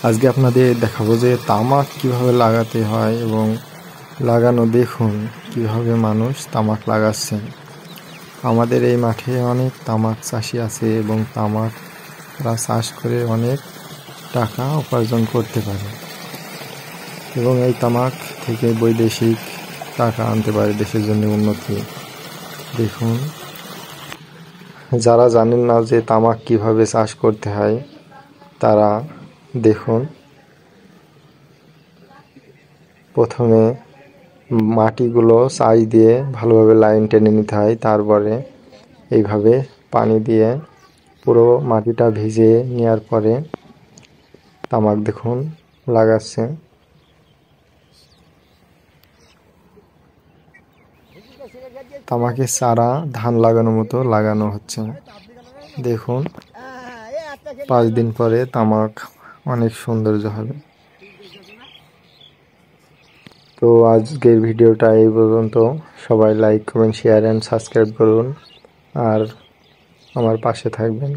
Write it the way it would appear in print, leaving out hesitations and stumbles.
আজকে আপনাদের দেখাবো যে তামাক কিভাবে লাগাতে হয় এবং লাগানো দেখুন কিভাবে মানুষ তামাক লাগাচ্ছে। আমাদের এই মাঠে অনেক তামাক চাষি আছে এবং তামাকরা চাষ করে অনেক টাকা উপার্জন করতে পারে এবং এই তামাক থেকে বৈদেশিক টাকা আনতে পারে, দেশের জন্য উন্নতি। দেখুন, যারা জানেন না যে তামাক কিভাবে চাষ করতে হয় তারা দেখুন, প্রথমে মাটিগুলো চাষ দিয়ে ভালোভাবে লাইন টেনে নিতে হয়। তারপরে এইভাবে পানি দিয়ে পুরো মাটিটা ভিজিয়ে নেওয়ার পরে তামাক দেখুন লাগাচ্ছে। তামাকের চারা ধান লাগানোর মতো লাগানো হচ্ছে। দেখুন, 5 দিন পরে তামাক অনেক সৌন্দর্য হবে। তো আজকের ভিডিওটা এই পর্যন্ত। সবাই like, comment, share and subscribe করুন আর আমার পাশে থাকবেন।